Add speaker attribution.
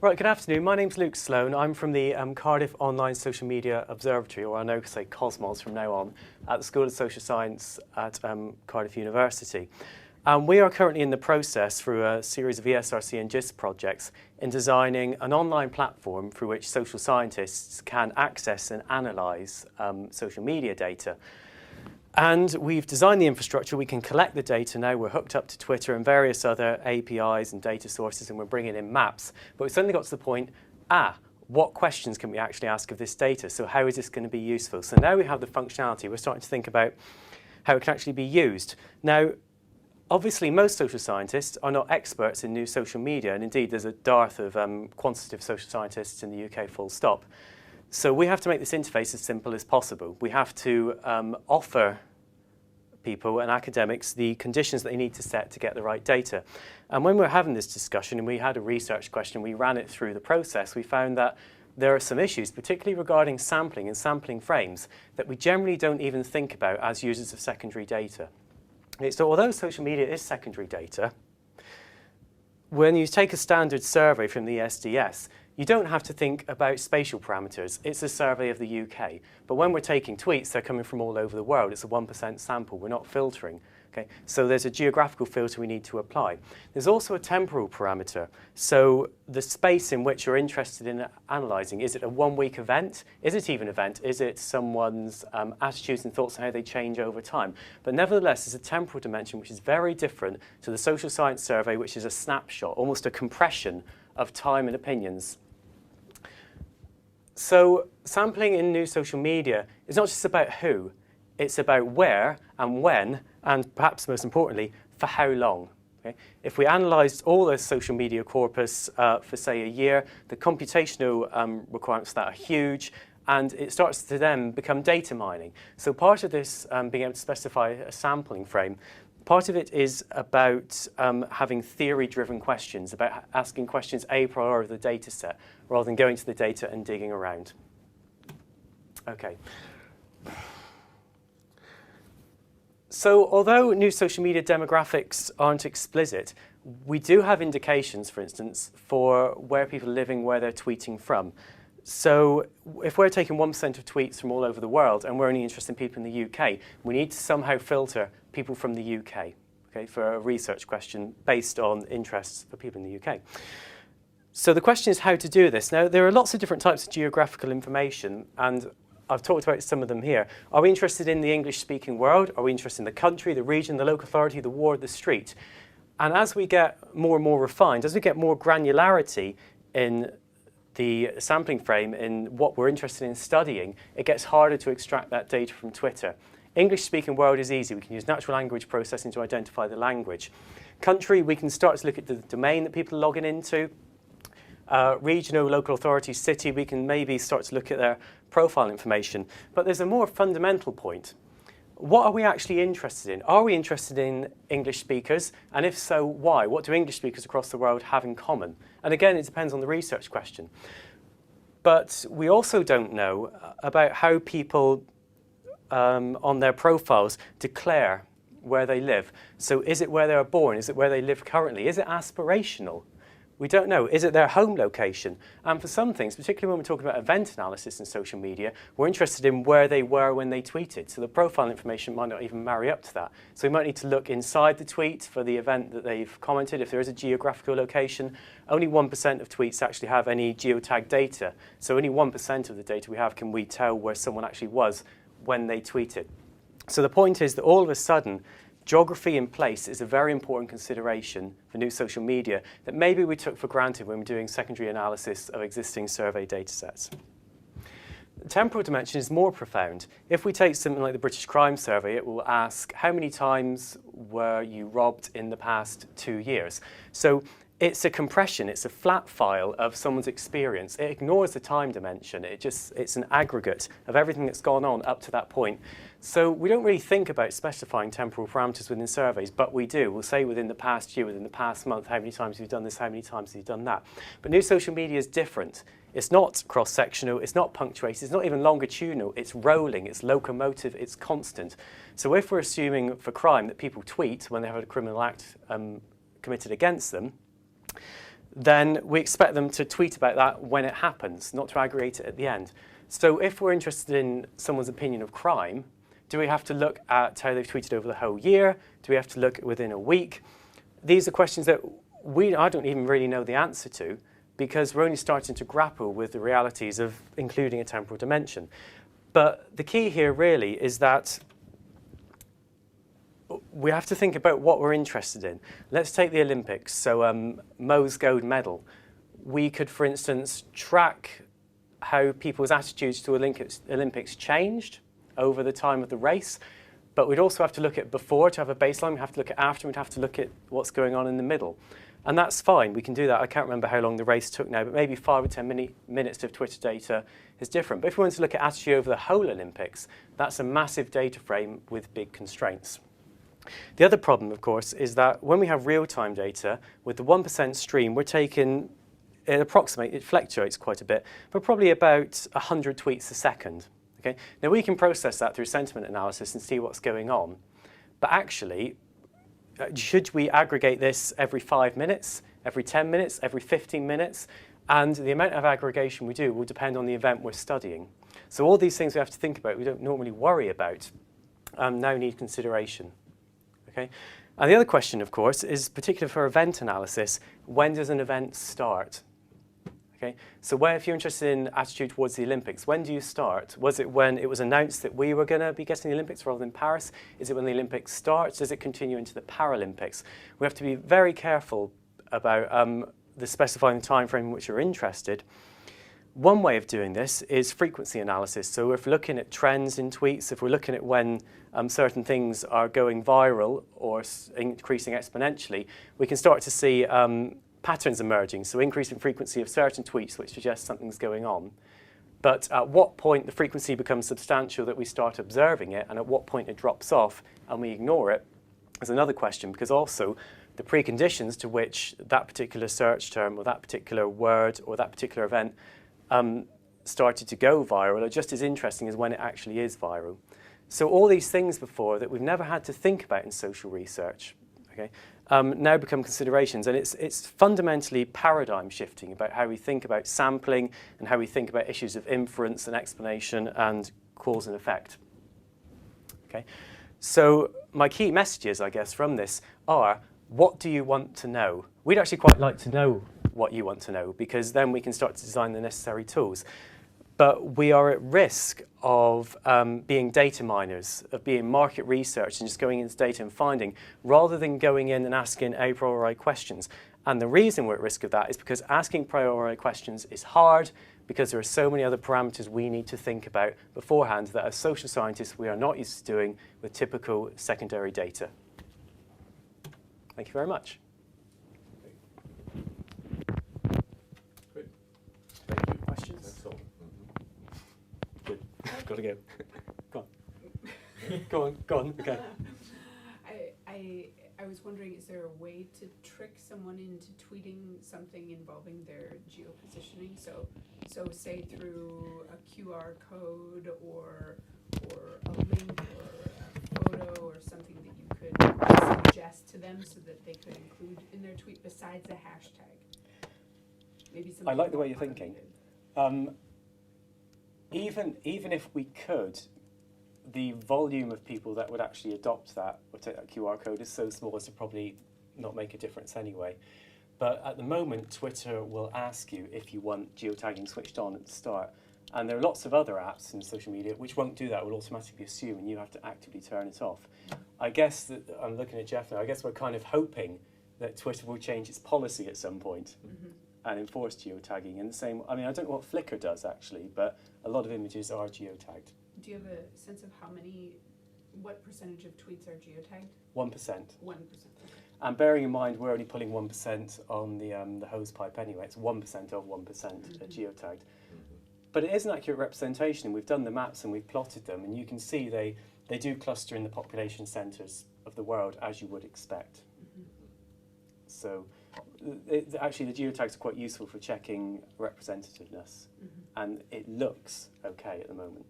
Speaker 1: Right, good afternoon. My name's Luke Sloan. I'm from the Cardiff Online Social Media Observatory, or I know I say Cosmos from now on, at the School of Social Science at Cardiff University. We are currently in the process, through a series of ESRC and GIST projects, in designing an online platform through which social scientists can access and analyse social media data. And we've designed the infrastructure. We can collect the data now. We're hooked up to Twitter and various other APIs and data sources, and we're bringing in maps. But we've suddenly got to the point, what questions can we actually ask of this data? So how is this going to be useful? So now we have the functionality. We're starting to think about how it can actually be used. Now, obviously, most social scientists are not experts in new social media, and indeed, there's a dearth of quantitative social scientists in the UK, full stop. So we have to make this interface as simple as possible. We have to offer people and academics the conditions that they need to set to get the right data. And when we're having this discussion, and we had a research question, we ran it through the process, we found that there are some issues, particularly regarding sampling and sampling frames, that we generally don't even think about as users of secondary data. So although social media is secondary data, when you take a standard survey from the SDS, you don't have to think about spatial parameters. It's a survey of the UK. But when we're taking tweets, they're coming from all over the world. It's a 1% sample. We're not filtering. Okay? So there's a geographical filter we need to apply. There's also a temporal parameter. So the space in which you're interested in analysing, is it a one-week event? Is it even an event? Is it someone's attitudes and thoughts and how they change over time? But nevertheless, there's a temporal dimension which is very different to the social science survey, which is a snapshot, almost a compression of time and opinions. So sampling in new social media is not just about who, it's about where and when, and perhaps most importantly, for how long. Okay? If we analysed all the social media corpus for, say, a year, the computational requirements for that are huge, and it starts to then become data mining. So part of this being able to specify a sampling frame, part of it is about having theory-driven questions, about asking questions a priori of the data set, rather than going to the data and digging around. Okay. So although new social media demographics aren't explicit, we do have indications, for instance, for where people are living, where they're tweeting from. So if we're taking 1% of tweets from all over the world and we're only interested in people in the UK, we need to somehow filter people from the UK, okay, for a research question based on interests for people in the UK. So the question is how to do this. Now, there are lots of different types of geographical information, and I've talked about some of them here. Are we interested in the English-speaking world? Are we interested in the country, the region, the local authority, the ward, the street? And as we get more and more refined, as we get more granularity in the sampling frame, in what we're interested in studying, it gets harder to extract that data from Twitter. English-speaking world is easy. We can use natural language processing to identify the language. Country, we can start to look at the domain that people are logging into. Regional, local authority, city, we can maybe start to look at their profile information. But there's a more fundamental point. What are we actually interested in? Are we interested in English speakers? And if so, why? What do English speakers across the world have in common? And again, it depends on the research question. But we also don't know about how people on their profiles declare where they live. So is it where they were born? Is it where they live currently? Is it aspirational? We don't know. Is it their home location? And for some things, particularly when we're talking about event analysis in social media, we're interested in where they were when they tweeted. So the profile information might not even marry up to that. So we might need to look inside the tweet for the event that they've commented. If there is a geographical location, only 1% of tweets actually have any geotag data. So only 1% of the data we have can we tell where someone actually was when they tweeted. So the point is that all of a sudden, geography in place is a very important consideration for new social media that maybe we took for granted when we're doing secondary analysis of existing survey data sets. The temporal dimension is more profound. If we take something like the British Crime Survey, it will ask how many times were you robbed in the past 2 years. So it's a compression, it's a flat file of someone's experience. It ignores the time dimension. It's an aggregate of everything that's gone on up to that point. So we don't really think about specifying temporal parameters within surveys, but we do. We'll say within the past year, within the past month, how many times have you done this, how many times have you done that. But new social media is different. It's not cross-sectional, it's not punctuated, it's not even longitudinal, it's rolling, it's locomotive, it's constant. So if we're assuming for crime that people tweet when they have a criminal act committed against them, then we expect them to tweet about that when it happens, not to aggregate it at the end. So if we're interested in someone's opinion of crime, do we have to look at how they've tweeted over the whole year? Do we have to look within a week? These are questions that I don't even really know the answer to, because we're only starting to grapple with the realities of including a temporal dimension. But the key here really is that we have to think about what we're interested in. Let's take the Olympics. So Mo's gold medal. We could, for instance, track how people's attitudes to Olympics changed over the time of the race. But we'd also have to look at before to have a baseline. We'd have to look at after. We'd have to look at what's going on in the middle. And that's fine. We can do that. I can't remember how long the race took now, but maybe 5 or 10 minutes of Twitter data is different. But if we want to look at attitude over the whole Olympics, that's a massive data frame with big constraints. The other problem, of course, is that when we have real-time data, with the 1% stream, we're taking, it fluctuates quite a bit, but probably about 100 tweets a second. Okay? Now, we can process that through sentiment analysis and see what's going on. But actually, should we aggregate this every 5 minutes, every 10 minutes, every 15 minutes? And the amount of aggregation we do will depend on the event we're studying. So all these things we have to think about, we don't normally worry about, now need consideration. Okay? And the other question, of course, is particularly for event analysis, when does an event start? Okay? So if you're interested in attitude towards the Olympics, when do you start? Was it when it was announced that we were going to be getting the Olympics rather than Paris? Is it when the Olympics starts? Does it continue into the Paralympics? We have to be very careful about the specifying the time frame in which you're interested. One way of doing this is frequency analysis. So if we're looking at trends in tweets, if we're looking at when certain things are going viral or increasing exponentially, we can start to see patterns emerging. So increasing frequency of certain tweets, which suggests something's going on. But at what point the frequency becomes substantial that we start observing it, and at what point it drops off and we ignore it, is another question, because also the preconditions to which that particular search term or that particular word or that particular event started to go viral are just as interesting as when it actually is viral. So all these things before that we've never had to think about in social research, okay, now become considerations. And it's fundamentally paradigm shifting about how we think about sampling and how we think about issues of inference and explanation and cause and effect. Okay? So my key messages, I guess, from this are, what do you want to know? We'd actually quite like to know what you want to know, because then we can start to design the necessary tools. But we are at risk of being data miners, of being market research and just going into data and finding, rather than going in and asking a priori questions. And the reason we're at risk of that is because asking a priori questions is hard, because there are so many other parameters we need to think about beforehand that as social scientists we are not used to doing with typical secondary data. Thank you very much.
Speaker 2: Great.
Speaker 1: Thank you. Questions?
Speaker 2: That's all.
Speaker 1: Good. Got to go. Go on. Go on. Okay.
Speaker 3: I was wondering, is there a way to trick someone into tweeting something involving their geopositioning? So say through a QR code or a link or a photo or something that you could suggest to them so that they could include in their tweet besides a hashtag. Maybe something.
Speaker 1: I like the way you're thinking. Even if we could, the volume of people that would actually adopt that or take that QR code is so small as to probably not make a difference anyway. But at the moment, Twitter will ask you if you want geotagging switched on at the start. And there are lots of other apps in social media which won't do that, will automatically assume, and you have to actively turn it off. I guess that, I'm looking at Jeff now, I guess we're kind of hoping that Twitter will change its policy at some point and enforce geotagging in the same, I mean, I don't know what Flickr does actually, but a lot of images are geotagged.
Speaker 3: Do you have a sense of what percentage of tweets are geotagged?
Speaker 1: 1%.
Speaker 3: 1%. Okay.
Speaker 1: And bearing in mind we're only pulling 1% on the hose pipe anyway, it's 1% of 1% are geotagged. But it is an accurate representation, and we've done the maps and we've plotted them, and you can see they do cluster in the population centres of the world, as you would expect. So actually the geotags are quite useful for checking representativeness, and it looks okay at the moment.